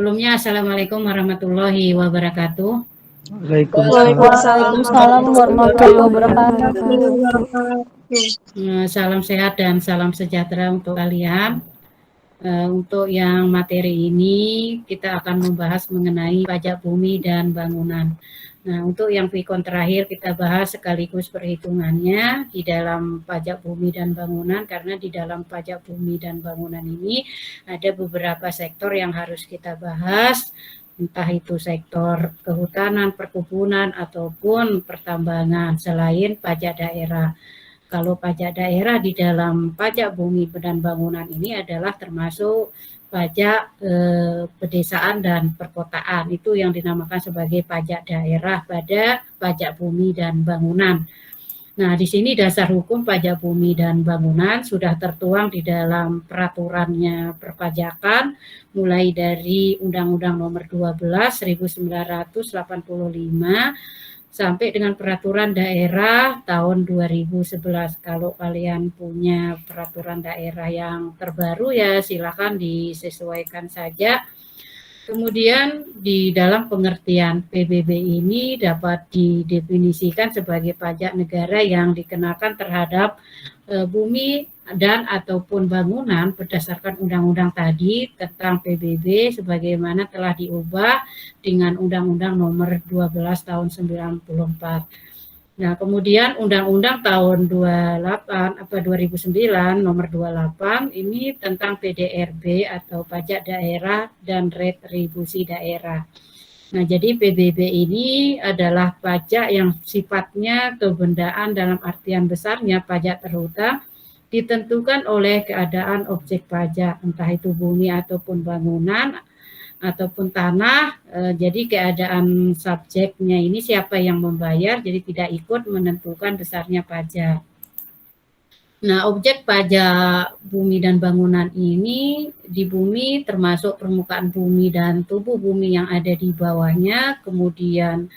Sebelumnya, Assalamualaikum warahmatullahi wabarakatuh. Waalaikumsalam warahmatullahi wabarakatuh. Salam sehat dan salam sejahtera untuk kalian. Untuk yang materi ini, kita akan membahas mengenai pajak bumi dan bangunan. Nah, untuk yang vikon terakhir kita bahas sekaligus perhitungannya di dalam pajak bumi dan bangunan, karena di dalam pajak bumi dan bangunan ini ada beberapa sektor yang harus kita bahas, entah itu sektor kehutanan, perkebunan, ataupun pertambangan selain pajak daerah. Kalau pajak daerah di dalam pajak bumi dan bangunan ini adalah termasuk pajak pedesaan dan perkotaan, itu yang dinamakan sebagai pajak daerah pada pajak bumi dan bangunan. Nah, di sini dasar hukum pajak bumi dan bangunan sudah tertuang di dalam peraturannya perpajakan, mulai dari Undang-Undang Nomor 12 1985 sampai dengan peraturan daerah tahun 2011. Kalau kalian punya peraturan daerah yang terbaru ya silakan disesuaikan saja. Kemudian di dalam pengertian PBB ini dapat didefinisikan sebagai pajak negara yang dikenakan terhadap bumi dan ataupun bangunan berdasarkan undang-undang tadi tentang PBB sebagaimana telah diubah dengan Undang-Undang Nomor 12 tahun 94. Nah, kemudian Undang-Undang tahun 2009 Nomor 28 ini tentang PDRB atau pajak daerah dan retribusi daerah. Nah, jadi PBB ini adalah pajak yang sifatnya kebendaan dalam artian besarnya pajak terhutang ditentukan oleh keadaan objek pajak, entah itu bumi ataupun bangunan ataupun tanah. Jadi keadaan subjeknya ini siapa yang membayar, jadi tidak ikut menentukan besarnya pajak. Nah, objek pajak bumi dan bangunan ini di bumi termasuk permukaan bumi dan tubuh bumi yang ada di bawahnya, kemudian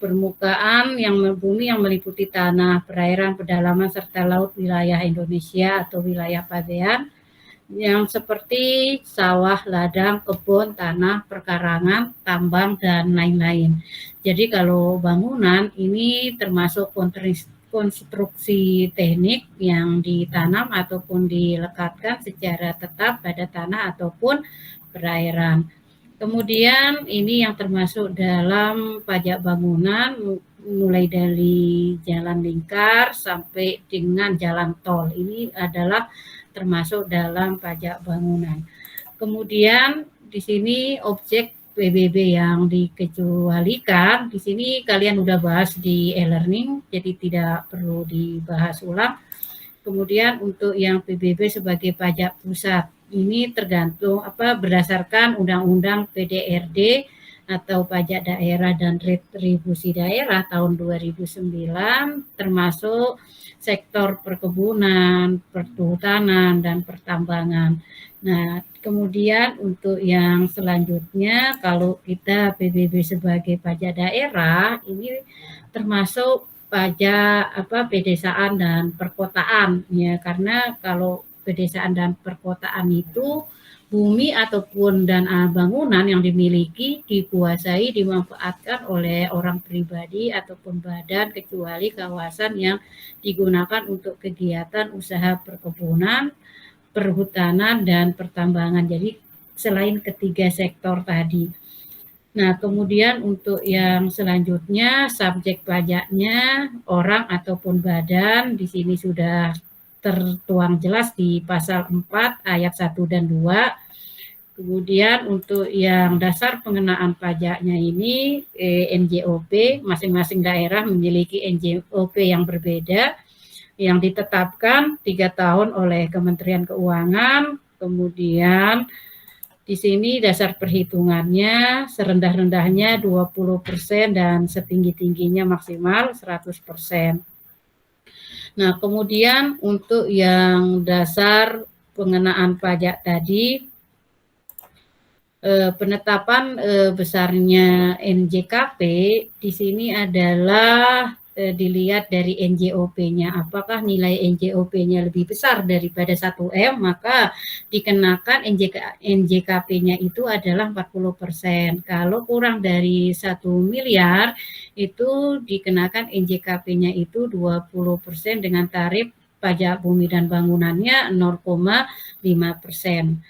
permukaan yang bumi yang meliputi tanah, perairan, pedalaman, serta laut wilayah Indonesia atau wilayah pabean, yang seperti sawah, ladang, kebun, tanah, perkarangan, tambang, dan lain-lain. Jadi kalau bangunan ini termasuk konstruksi teknik yang ditanam ataupun dilekatkan secara tetap pada tanah ataupun perairan. Kemudian ini yang termasuk dalam pajak bangunan mulai dari jalan lingkar sampai dengan jalan tol. Ini adalah termasuk dalam pajak bangunan. Kemudian di sini objek PBB yang dikecualikan, di sini kalian udah bahas di e-learning, jadi tidak perlu dibahas ulang. Kemudian untuk yang PBB sebagai pajak pusat, ini tergantung berdasarkan Undang-Undang PDRD atau pajak daerah dan retribusi daerah tahun 2009, termasuk sektor perkebunan, perhutanan, dan pertambangan. Nah, kemudian untuk yang selanjutnya, kalau kita PBB sebagai pajak daerah, ini termasuk pajak pedesaan dan perkotaan ya, karena kalau pedesaan dan perkotaan itu bumi ataupun dan bangunan yang dimiliki, dikuasai, dimanfaatkan oleh orang pribadi ataupun badan kecuali kawasan yang digunakan untuk kegiatan usaha perkebunan, perhutanan, dan pertambangan. Jadi selain ketiga sektor tadi. Nah, kemudian untuk yang selanjutnya subjek pajaknya orang ataupun badan, di sini sudah tertuang jelas di pasal 4 ayat 1 dan 2. Kemudian untuk yang dasar pengenaan pajaknya ini NJOP, masing-masing daerah memiliki NJOP yang berbeda yang ditetapkan 3 tahun oleh Kementerian Keuangan. Kemudian di sini dasar perhitungannya serendah-rendahnya 20% dan setinggi-tingginya maksimal 100%. Nah, kemudian untuk yang dasar pengenaan pajak tadi, penetapan besarnya NJKP di sini adalah dilihat dari NJOP-nya. Apakah nilai NJOP-nya lebih besar daripada 1M, maka dikenakan NJKP-nya itu adalah 40%. Kalau kurang dari 1 miliar, itu dikenakan NJKP-nya itu 20% dengan tarif pajak bumi dan bangunannya 0,5%.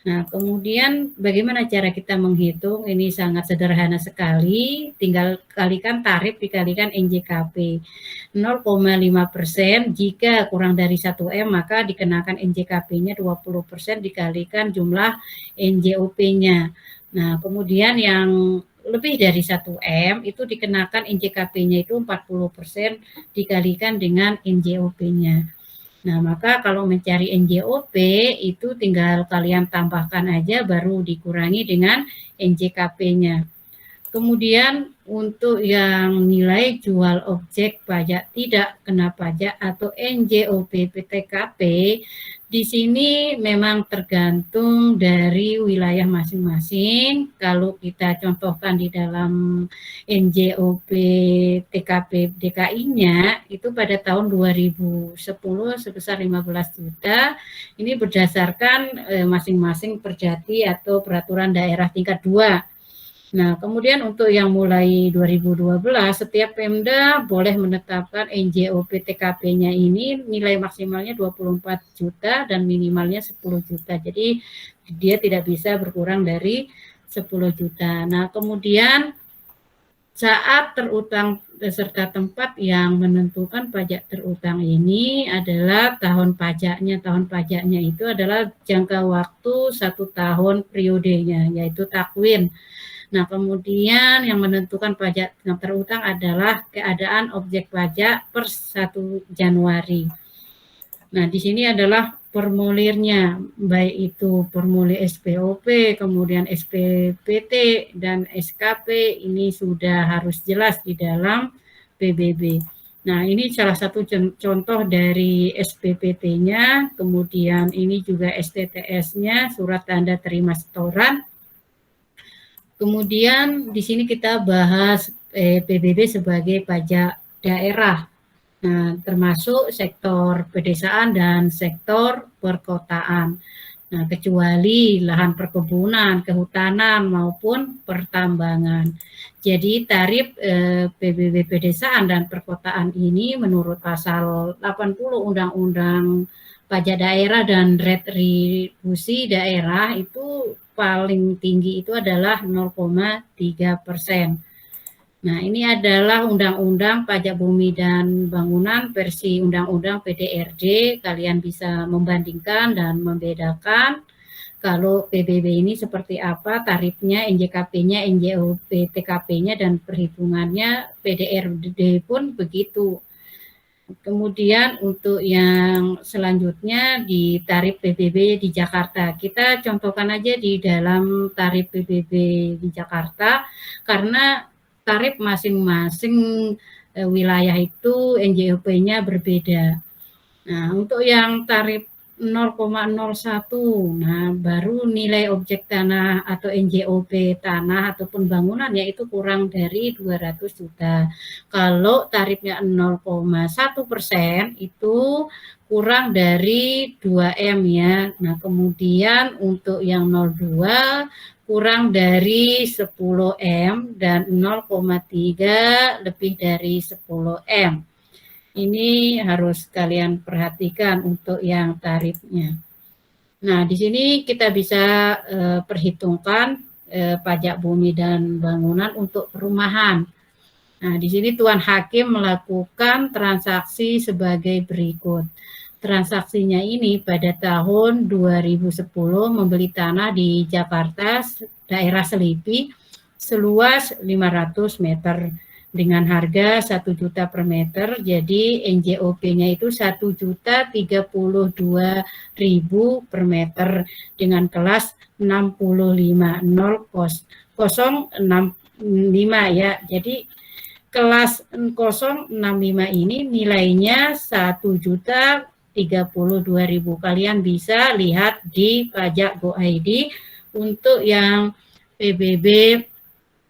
Nah, kemudian bagaimana cara kita menghitung? Ini sangat sederhana sekali, tinggal kalikan tarif dikalikan NJKP. 0,5% jika kurang dari 1M, maka dikenakan NJKP-nya 20% dikalikan jumlah NJOP-nya. Nah, kemudian yang lebih dari 1M itu dikenakan NJKP-nya itu 40% dikalikan dengan NJOP-nya. Nah, maka kalau mencari NJOP itu tinggal kalian tambahkan aja baru dikurangi dengan NJKP-nya. Kemudian untuk yang nilai jual objek pajak tidak kena pajak atau NJOP PTKP, di sini memang tergantung dari wilayah masing-masing. Kalau kita contohkan di dalam NJOP TKP DKI-nya itu pada tahun 2010 sebesar 15 juta. Ini berdasarkan masing-masing perjati atau peraturan daerah tingkat 2. Nah, kemudian untuk yang mulai 2012, setiap Pemda boleh menetapkan NJOP TKP-nya ini nilai maksimalnya 24 juta dan minimalnya 10 juta. Jadi dia tidak bisa berkurang dari 10 juta. Nah, kemudian saat terutang serta tempat yang menentukan pajak terutang ini adalah tahun pajaknya. Tahun pajaknya itu adalah jangka waktu 1 tahun periodenya, yaitu takwin. Nah, kemudian yang menentukan pajak yang terutang adalah keadaan objek pajak per 1 Januari. Nah, di sini adalah formulirnya, baik itu formulir SPOP, kemudian SPPT, dan SKP, ini sudah harus jelas di dalam PBB. Nah, ini salah satu contoh dari SPPT-nya, kemudian ini juga STTS-nya, surat tanda terima setoran. Kemudian di sini kita bahas PBB sebagai pajak daerah, nah, termasuk sektor pedesaan dan sektor perkotaan. Nah, kecuali lahan perkebunan, kehutanan maupun pertambangan. Jadi tarif PBB pedesaan dan perkotaan ini menurut pasal 80 Undang-Undang Pajak Daerah dan Retribusi Daerah itu paling tinggi itu adalah 0,3%. Nah, ini adalah Undang-Undang Pajak Bumi dan Bangunan versi Undang-Undang PDRD. Kalian bisa membandingkan dan membedakan kalau PBB ini seperti apa tarifnya, NJKP-nya, NJOP TKP-nya, dan perhitungannya PDRD pun begitu. Kemudian untuk yang selanjutnya di tarif PBB di Jakarta. Kita contohkan aja di dalam tarif PBB di Jakarta, karena tarif masing-masing wilayah itu NJOP-nya berbeda. Nah, untuk yang tarif 0,01, nah baru nilai objek tanah atau NJOP tanah ataupun bangunannya itu kurang dari 200 juta. Kalau tarifnya 0,1% itu kurang dari 2M ya. Nah, kemudian untuk yang 0,2 kurang dari 10M dan 0,3 lebih dari 10M. Ini harus kalian perhatikan untuk yang tarifnya. Nah, di sini kita bisa perhitungkan pajak bumi dan bangunan untuk perumahan. Nah, di sini Tuan Hakim melakukan transaksi sebagai berikut. Transaksinya ini pada tahun 2010 membeli tanah di Jakarta, daerah Selipi, seluas 500 meter. Dengan harga 1 juta per meter, jadi NJOP-nya itu 1.032.000 per meter dengan kelas 65, 0,065 ya. Jadi kelas 065 ini nilainya 1.032.000. Kalian bisa lihat di pajak.go.id untuk yang PBB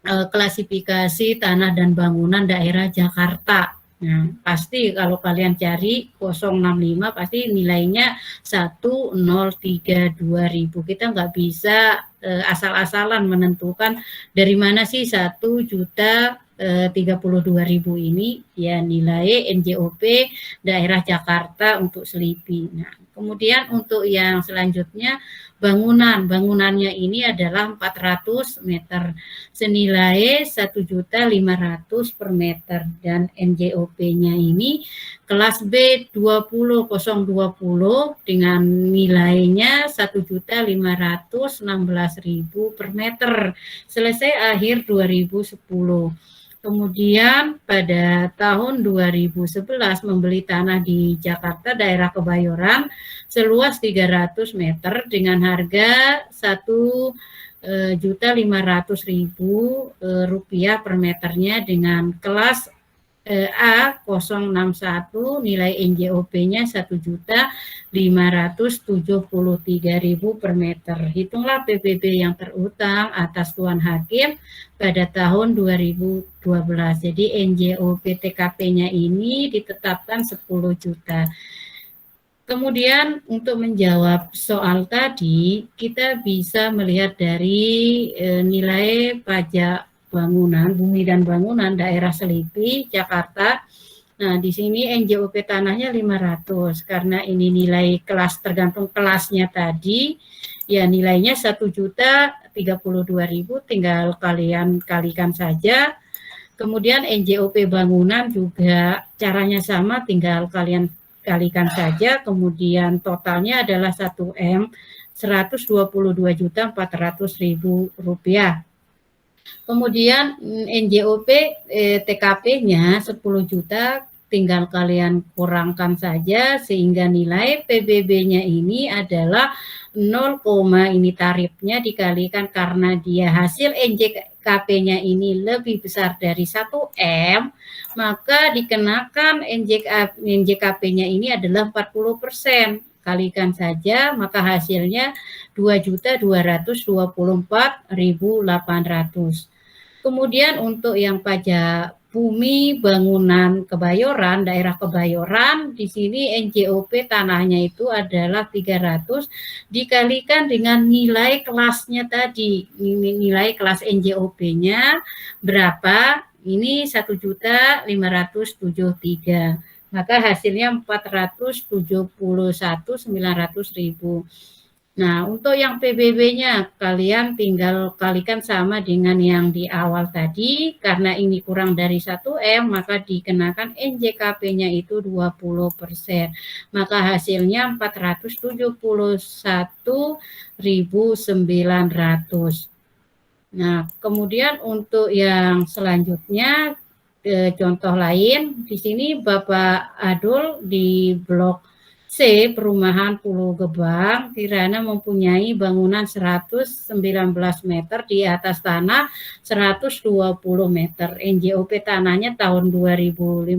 klasifikasi tanah dan bangunan daerah Jakarta. Nah, pasti kalau kalian cari 065 pasti nilainya 1.032.000. Kita nggak bisa asal-asalan menentukan dari mana sih 1.032.000 ini, ya nilai NJOP daerah Jakarta untuk Selipi. Nah, kemudian untuk yang selanjutnya bangunannya ini adalah 400 meter senilai 1.500.000 per meter, dan NJOP-nya ini kelas B 20020 dengan nilainya 1.516.000 per meter selesai akhir 2010. Kemudian pada tahun 2011 membeli tanah di Jakarta daerah Kebayoran seluas 300 meter dengan harga 1.500.000 rupiah per meternya dengan kelas A061, nilai NJOP-nya 1.573.000 per meter. Hitunglah PBB yang terutang atas Tuan Hakim pada tahun 2012. Jadi NJOP TKP-nya ini ditetapkan 10 juta. Kemudian untuk menjawab soal tadi, kita bisa melihat dari nilai pajak bangunan, bumi dan bangunan daerah Selipi, Jakarta. Nah, di sini NJOP tanahnya 500, karena ini nilai kelas tergantung kelasnya tadi, ya nilainya 1.032.000, tinggal kalian kalikan saja. Kemudian NJOP bangunan juga caranya sama, tinggal kalian kalikan saja, kemudian totalnya adalah 1M 122.400.000 rupiah. Kemudian NJOP TKP-nya 10 juta, tinggal kalian kurangkan saja sehingga nilai PBB-nya ini adalah 0, ini tarifnya dikalikan karena dia hasil NJKP-nya ini lebih besar dari 1M, maka dikenakan NJKP-nya ini adalah 40%. Kalikan saja, maka hasilnya 2.224.800. Kemudian untuk yang pajak bumi bangunan Kebayoran, daerah Kebayoran, di sini NJOP tanahnya itu adalah 300 dikalikan dengan nilai kelasnya tadi. Nilai kelas NJOP-nya berapa? Ini 1.573.000. Maka hasilnya 471.900.000. Nah, untuk yang PBB-nya kalian tinggal kalikan sama dengan yang di awal tadi. Karena ini kurang dari 1M, maka dikenakan NJKP-nya itu 20%. Maka hasilnya 471.900. Nah, kemudian untuk yang selanjutnya, contoh lain, di sini Bapak Adul di Blok C, Perumahan Pulau Gebang, Kirana mempunyai bangunan 119 meter di atas tanah 120 meter. NJOP tanahnya tahun 2015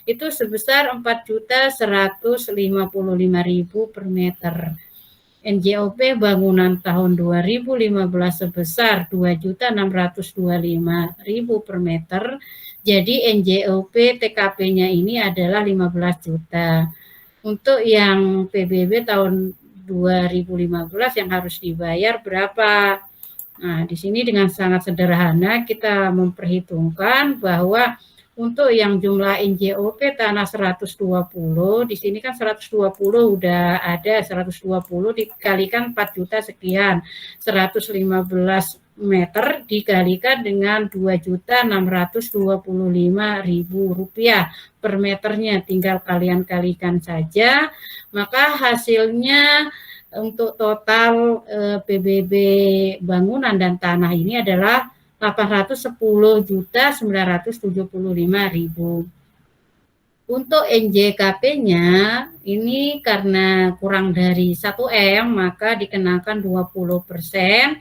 itu sebesar 4.155.000 per meter. NJOP bangunan tahun 2015 sebesar 2.625.000 per meter. Jadi NJOP TKP-nya ini adalah 15 juta. Untuk yang PBB tahun 2015 yang harus dibayar berapa? Nah, di sini dengan sangat sederhana kita memperhitungkan bahwa untuk yang jumlah NJOP tanah 120, di sini kan 120 udah ada, 120 dikalikan 4 juta sekian, 115 meter dikalikan dengan 2.625.000 rupiah per meternya, tinggal kalian kalikan saja, maka hasilnya untuk total PBB bangunan dan tanah ini adalah 810.975.000. Untuk NJKP-nya ini karena kurang dari 1M, maka dikenakan 20%.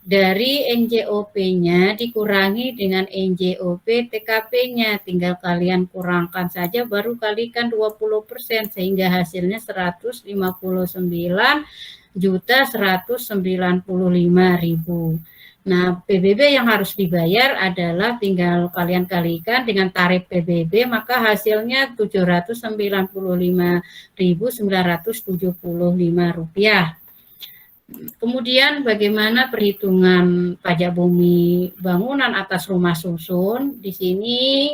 Dari NJOP-nya dikurangi dengan NJOP TKP-nya, tinggal kalian kurangkan saja, baru kalikan 20%, sehingga hasilnya 159.195.000. Nah, PBB yang harus dibayar adalah tinggal kalian kalikan dengan tarif PBB, maka hasilnya Rp795.975. Kemudian bagaimana perhitungan pajak bumi bangunan atas rumah susun? Di sini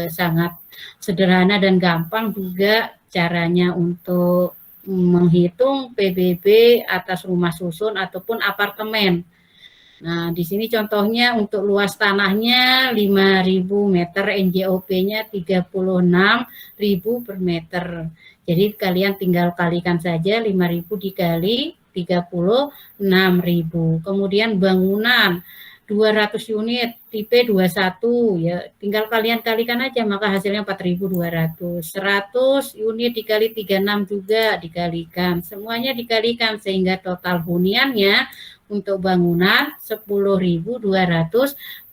sangat sederhana dan gampang juga caranya untuk menghitung PBB atas rumah susun ataupun apartemen. Nah, di sini contohnya untuk luas tanahnya 5.000 meter, NJOP-nya 36.000 per meter. Jadi kalian tinggal kalikan saja 5.000 dikali 36.000. Kemudian bangunan 200 unit tipe 21 ya, tinggal kalian kalikan aja maka hasilnya 4.200. 100 unit dikali 36 juga dikalikan. Semuanya dikalikan sehingga total huniannya untuk bangunan 10.200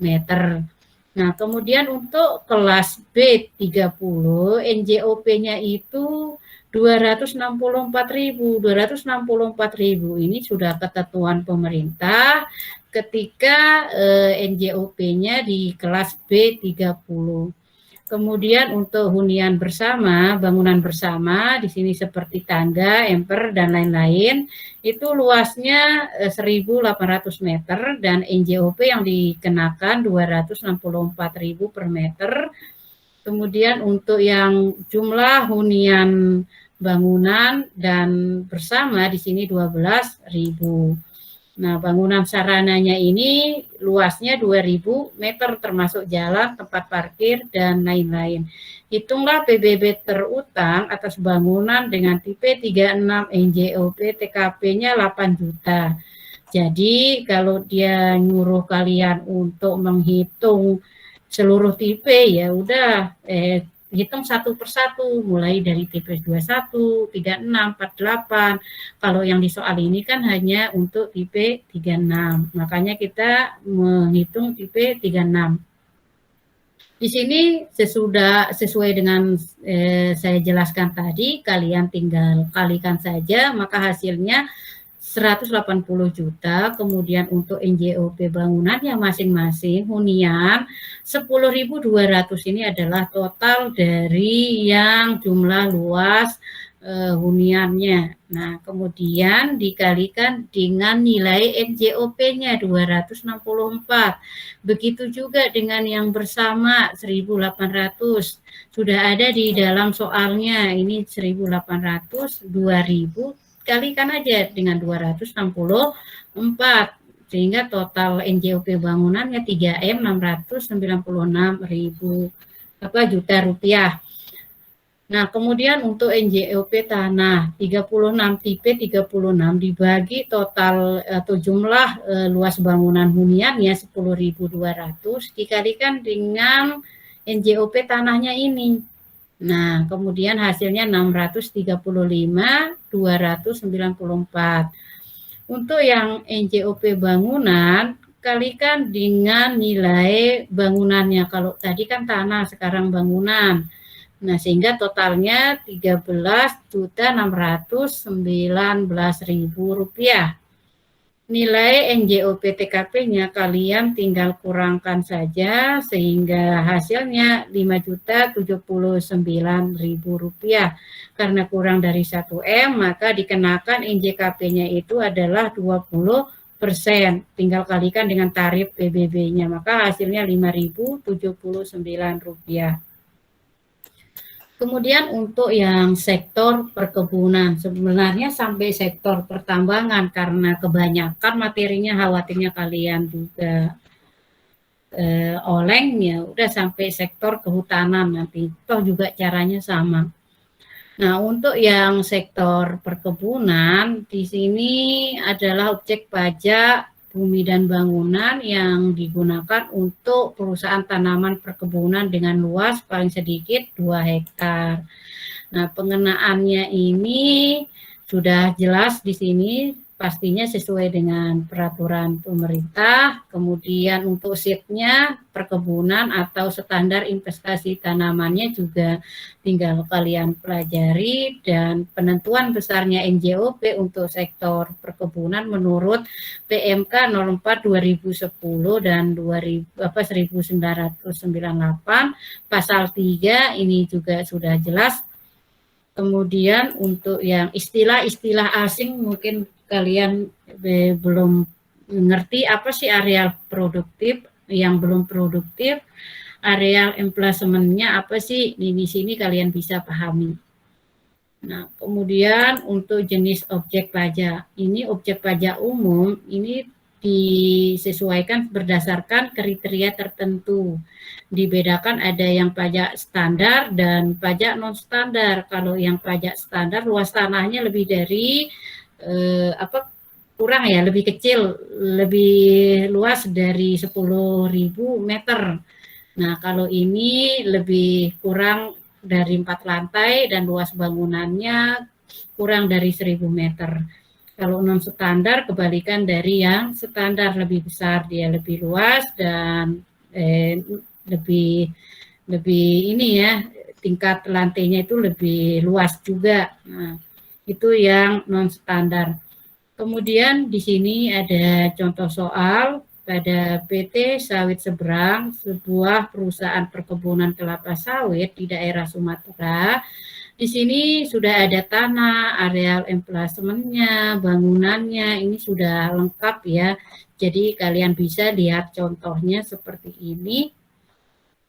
meter. Nah, kemudian untuk kelas B30 NJOP-nya itu 264.000. 264.000 ini sudah ketentuan pemerintah ketika NJOP-nya di kelas B30. Kemudian untuk hunian bersama, bangunan bersama, di sini seperti tangga, emper, dan lain-lain, itu luasnya 1.800 meter dan NJOP yang dikenakan 264.000 per meter. Kemudian untuk yang jumlah hunian bangunan dan bersama di sini 12.000. Nah, bangunan sarananya ini luasnya 2.000 meter termasuk jalan, tempat parkir, dan lain-lain. Hitunglah PBB terutang atas bangunan dengan tipe 36 NJOP, TKP-nya 8 juta. Jadi kalau dia nyuruh kalian untuk menghitung seluruh tipe, ya udah hitung satu persatu, mulai dari tipe 21, 36, 48. Kalau yang di soal ini kan hanya untuk tipe 36. Makanya kita menghitung tipe 36. Di sini sesuai dengan saya jelaskan tadi, kalian tinggal kalikan saja, maka hasilnya 180 juta, kemudian untuk NJOP bangunannya masing-masing hunian 10.200 ini adalah total dari yang jumlah luas huniannya. Nah, kemudian dikalikan dengan nilai NJOP-nya 264. Begitu juga dengan yang bersama 1.800. Sudah ada di dalam soalnya, ini 1.800, 2.000, kalikan aja dengan 264 sehingga total NJOP bangunannya 3M 696.000 juta rupiah. Nah, kemudian untuk NJOP tanah 36 tipe 36 dibagi total atau jumlah luas bangunan huniannya 10.200 dikalikan dengan NJOP tanahnya ini. Nah, kemudian hasilnya 635.294. Untuk yang NJOP bangunan, kalikan dengan nilai bangunannya. Kalau tadi kan tanah, sekarang bangunan. Nah, sehingga totalnya Rp13.619.000. Nilai NJOP TKP-nya kalian tinggal kurangkan saja sehingga hasilnya Rp5.079.000. Karena kurang dari 1M maka dikenakan NJKP-nya itu adalah 20%. Tinggal kalikan dengan tarif PBB-nya maka hasilnya Rp5.079. Kemudian untuk yang sektor perkebunan, sebenarnya sampai sektor pertambangan karena kebanyakan materinya khawatirnya kalian juga olengnya, udah sampai sektor kehutanan nanti, toh juga caranya sama. Nah, untuk yang sektor perkebunan, di sini adalah objek pajak bumi dan bangunan yang digunakan untuk perusahaan tanaman perkebunan dengan luas paling sedikit 2 hektar. Nah, pengenaannya ini sudah jelas di sini pastinya sesuai dengan peraturan pemerintah. Kemudian untuk SIP-nya perkebunan atau standar investasi tanamannya juga tinggal kalian pelajari, dan penentuan besarnya NJOP untuk sektor perkebunan menurut PMK 04 2010 dan 1998 pasal 3 ini juga sudah jelas. Kemudian untuk yang istilah-istilah asing mungkin kalian belum mengerti apa sih areal produktif, yang belum produktif, areal emplasementnya apa sih, di sini kalian bisa pahami. Nah, kemudian untuk jenis objek pajak, ini objek pajak umum, ini disesuaikan berdasarkan kriteria tertentu. Dibedakan ada yang pajak standar dan pajak non standar. Kalau yang pajak standar luas tanahnya lebih dari kurang ya, lebih kecil, lebih luas dari 10.000 meter. Nah, kalau ini lebih kurang dari 4 lantai dan luas bangunannya kurang dari 1.000 meter. Kalau non standar kebalikan dari yang standar, lebih besar, dia lebih luas dan lebih ini ya, tingkat lantainya itu lebih luas juga. Nah, itu yang non standar. Kemudian di sini ada contoh soal pada PT Sawit Seberang, sebuah perusahaan perkebunan kelapa sawit di daerah Sumatera. Di sini sudah ada tanah, areal emplasementnya, bangunannya, ini sudah lengkap ya. Jadi kalian bisa lihat contohnya seperti ini.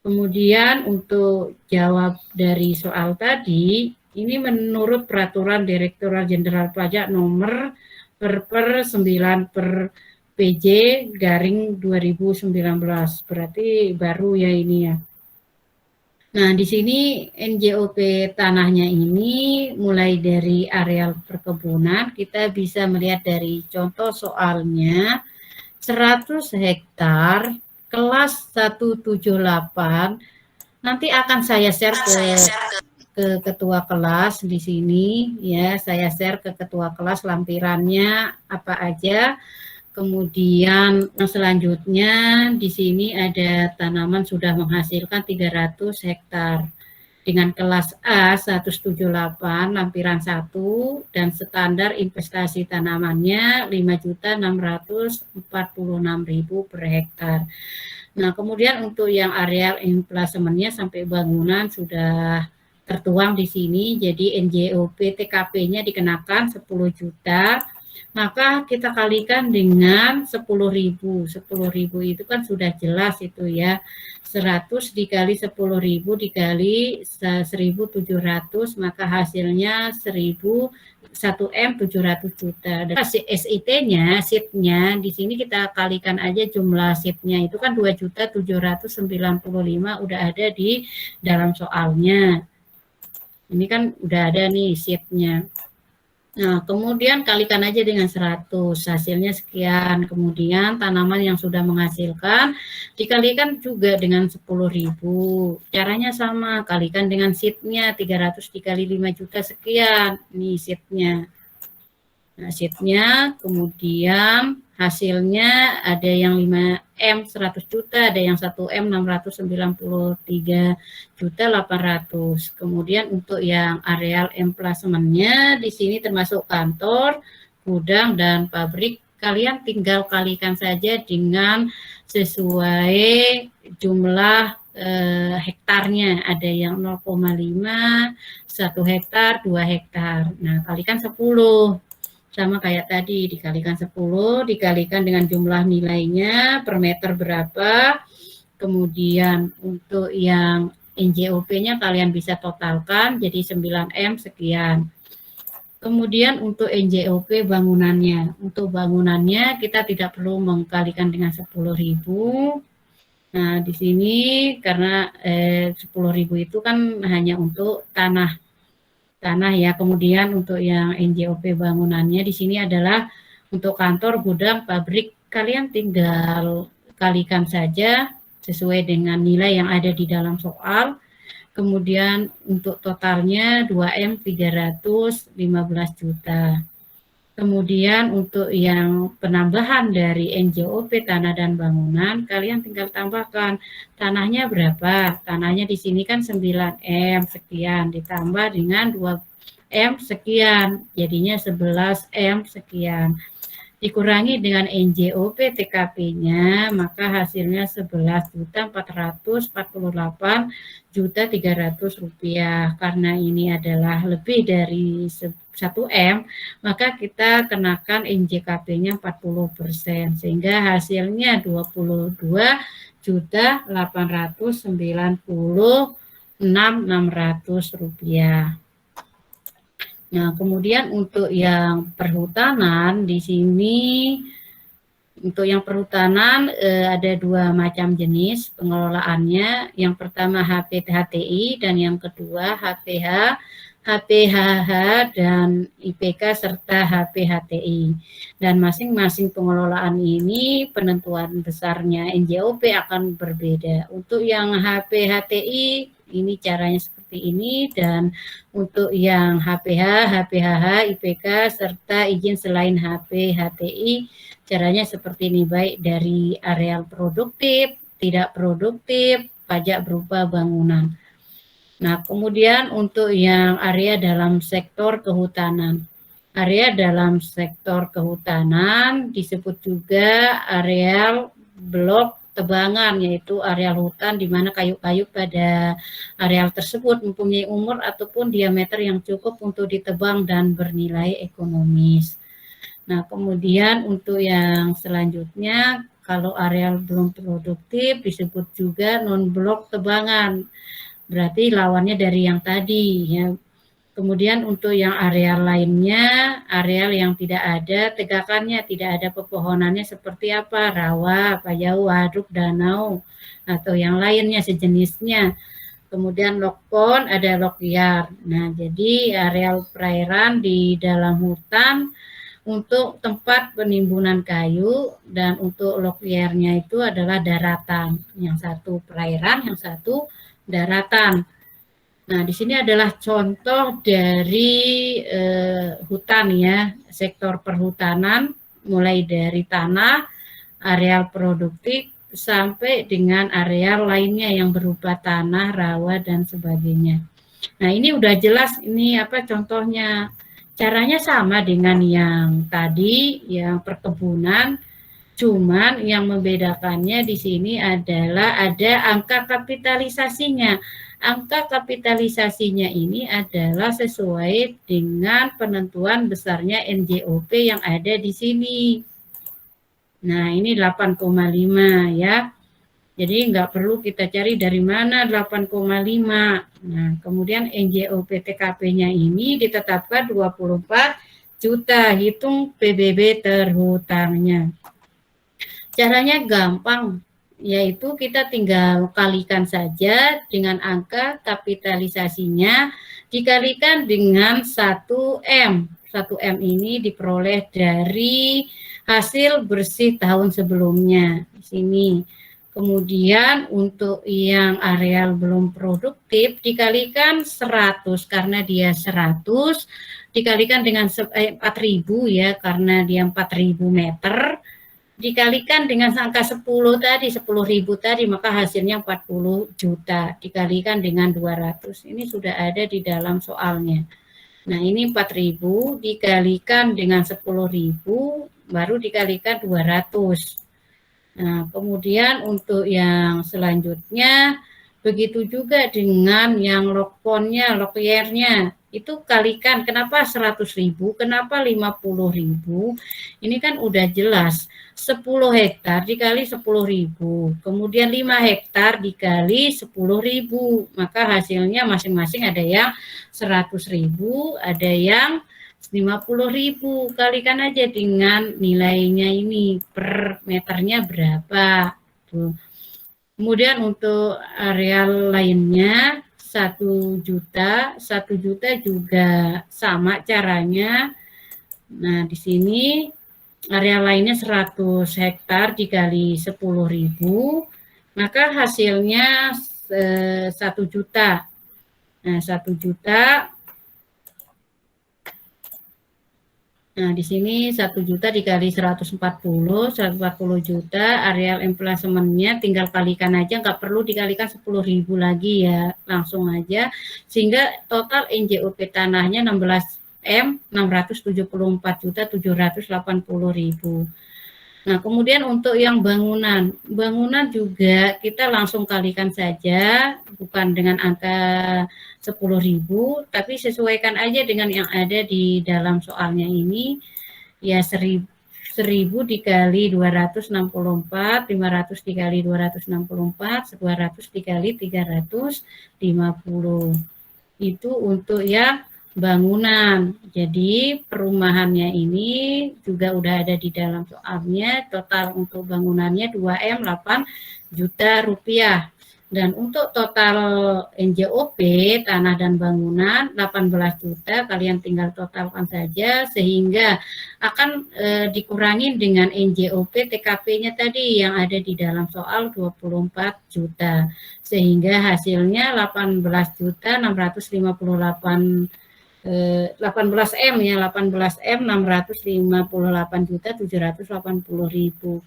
Kemudian untuk jawab dari soal tadi, ini menurut Peraturan Direktorat Jenderal Pajak nomor per 9 per PJ garing 2019, berarti baru ya ini ya. Nah, di sini NJOP tanahnya ini mulai dari areal perkebunan, kita bisa melihat dari contoh soalnya 100 hektar kelas 178. Nanti akan saya share ke ketua kelas di sini ya, saya share ke ketua kelas lampirannya apa aja. Kemudian yang selanjutnya di sini ada tanaman sudah menghasilkan 300 hektar dengan kelas A 178 lampiran 1 dan standar investasi tanamannya 5.646.000 per hektar. Nah, kemudian untuk yang areal emplasementnya sampai bangunan sudah tertuang di sini. Jadi NJOP TKP-nya dikenakan 10 juta. Maka kita kalikan dengan 10.000. 10.000 itu kan sudah jelas itu ya. 100 dikali 10.000 dikali 1.700, maka hasilnya 1.700 juta. Dan SIT-nya, SIT-nya di sini kita kalikan aja jumlah SIT-nya itu kan 2.795 udah ada di dalam soalnya. Ini kan udah ada nih SIT-nya. Nah, kemudian kalikan aja dengan 100, hasilnya sekian. Kemudian tanaman yang sudah menghasilkan dikalikan juga dengan 10.000. Caranya sama, kalikan dengan SIT-nya, 300 dikali 5 juta sekian. Ini SIT-nya. Nah, SIT-nya, kemudian hasilnya ada yang 5M 100 juta, ada yang 1M 693 juta 800. Kemudian untuk yang areal emplasementnya di sini termasuk kantor, gudang dan pabrik, kalian tinggal kalikan saja dengan sesuai jumlah hektarnya. Ada yang 0,5, 1 hektar, 2 hektar. Nah, kalikan 10. Sama kayak tadi, dikalikan 10, dikalikan dengan jumlah nilainya per meter berapa. Kemudian untuk yang NJOP-nya kalian bisa totalkan jadi 9M sekian. Kemudian untuk NJOP bangunannya. Untuk bangunannya kita tidak perlu mengkalikan dengan 10.000. Nah, di sini karena 10.000 itu kan hanya untuk tanah ya. Kemudian untuk yang NJOP bangunannya di sini adalah untuk kantor, gudang, pabrik. Kalian tinggal kalikan saja sesuai dengan nilai yang ada di dalam soal. Kemudian untuk totalnya 2M 315 juta. Kemudian untuk yang penambahan dari NJOP tanah dan bangunan, kalian tinggal tambahkan tanahnya berapa. Tanahnya di sini kan 9M sekian ditambah dengan 2M sekian, jadinya 11M sekian. Dikurangi dengan NJOP TKP-nya, maka hasilnya 11.448.300 rupiah. Karena ini adalah lebih dari 1M, maka kita kenakan NJKP-nya 40%, sehingga hasilnya 22.896.600 rupiah. Nah, kemudian untuk yang perhutanan di sini, untuk yang perhutanan ada 2 macam jenis pengelolaannya. Yang pertama HPHTI dan yang kedua HPH, HPHH dan IPK serta HPHTI. Dan masing-masing pengelolaan ini penentuan besarnya NJOP akan berbeda. Untuk yang HPHTI ini caranya seperti ini, dan untuk yang HPH, HPHH, IPK serta izin selain HPHTI caranya seperti ini, baik dari areal produktif, tidak produktif, pajak berupa bangunan. Nah, kemudian untuk yang area dalam sektor kehutanan. Area dalam sektor kehutanan disebut juga areal blok tebangan, yaitu areal hutan di mana kayu-kayu pada areal tersebut mempunyai umur ataupun diameter yang cukup untuk ditebang dan bernilai ekonomis. Nah, kemudian untuk yang selanjutnya, kalau areal belum produktif disebut juga non-blok tebangan. Berarti lawannya dari yang tadi ya. Kemudian untuk yang areal lainnya, areal yang tidak ada tegakannya, tidak ada pepohonannya seperti apa? Rawa, pajau, waduk, danau, atau yang lainnya sejenisnya. Kemudian lokpon, ada lok liar. Nah, jadi areal perairan di dalam hutan untuk tempat penimbunan kayu, dan untuk lok liarnya itu adalah daratan. Yang satu perairan, yang satu daratan. Nah, di sini adalah contoh dari hutan ya, sektor perhutanan, mulai dari tanah, areal produktif, sampai dengan areal lainnya yang berupa tanah, rawa, dan sebagainya. Nah, ini udah jelas ini apa contohnya. Caranya sama dengan yang tadi, yang perkebunan, cuman yang membedakannya di sini adalah ada angka kapitalisasinya. Angka kapitalisasinya ini adalah sesuai dengan penentuan besarnya NJOP yang ada di sini. Nah, ini 8,5 ya. Jadi nggak perlu kita cari dari mana 8,5. Nah, kemudian NJOP TKP-nya ini ditetapkan 24 juta, hitung PBB terhutangnya. Caranya gampang, yaitu kita tinggal kalikan saja dengan angka kapitalisasinya dikalikan dengan 1M. 1M ini diperoleh dari hasil bersih tahun sebelumnya. Di sini. Kemudian untuk yang areal belum produktif dikalikan 100 karena dia 100, dikalikan dengan 4.000 ya karena dia 4.000 meter, dikalikan dengan angka 10 tadi, 10.000 tadi, maka hasilnya 40 juta. Dikalikan dengan 200. Ini sudah ada di dalam soalnya. Nah, ini 4.000 dikalikan dengan 10.000, baru dikalikan 200. Nah, kemudian untuk yang selanjutnya, begitu juga dengan yang lokponnya, lokyernya. Itu kalikan, kenapa 100.000, kenapa 50.000? Ini kan udah jelas, 10 hektar dikali 10.000, kemudian 5 hektar dikali 10.000, maka hasilnya masing-masing ada yang 100.000, ada yang 50.000, kalikan aja dengan nilainya ini per meternya berapa. Tuh. Kemudian untuk areal lainnya 1 juta, 1 juta juga sama caranya. Nah, di sini area lainnya 100 hektar dikali 10.000, maka hasilnya 1 juta. Nah, 1 juta Nah, di sini 1 juta dikali 140 juta, areal emplasementnya tinggal kalikan aja, nggak perlu dikalikan 10.000 lagi ya, langsung aja. Sehingga total NJOP tanahnya 16M, 674.780.000. Nah, kemudian untuk yang bangunan juga kita langsung kalikan saja, bukan dengan angka 10.000, tapi sesuaikan aja dengan yang ada di dalam soalnya ini, ya 1000 dikali 264, 500 dikali 264, 200 dikali 350. Itu untuk yang bangunan. Jadi perumahannya ini juga udah ada di dalam soalnya. Total untuk bangunannya 2M 8 juta rupiah. Dan untuk total NJOP tanah dan bangunan 18 juta, kalian tinggal totalkan saja sehingga akan dikurangi dengan NJOP TKP-nya tadi yang ada di dalam soal 24 juta. Sehingga hasilnya 18 juta 658 18M ya, 18M 658 juta 780.000.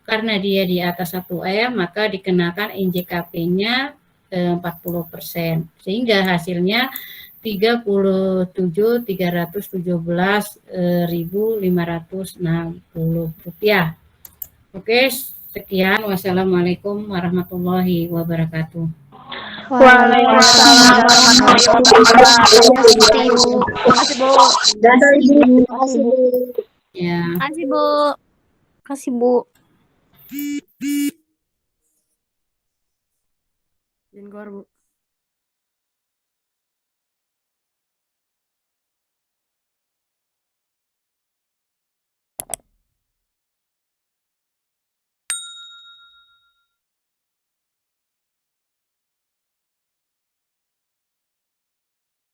Karena dia di atas 1M, maka dikenakan NJKP-nya 40%. Sehingga hasilnya 37.317.560 rupiah. Oke, sekian. Wassalamualaikum warahmatullahi wabarakatuh. Waalaikumsalam warahmatullahi wabarakatuh. Makasih, Bu. Makasih, Bu. Ya. Makasih, Bu. Makasih, Bu. Jengkor, Bu.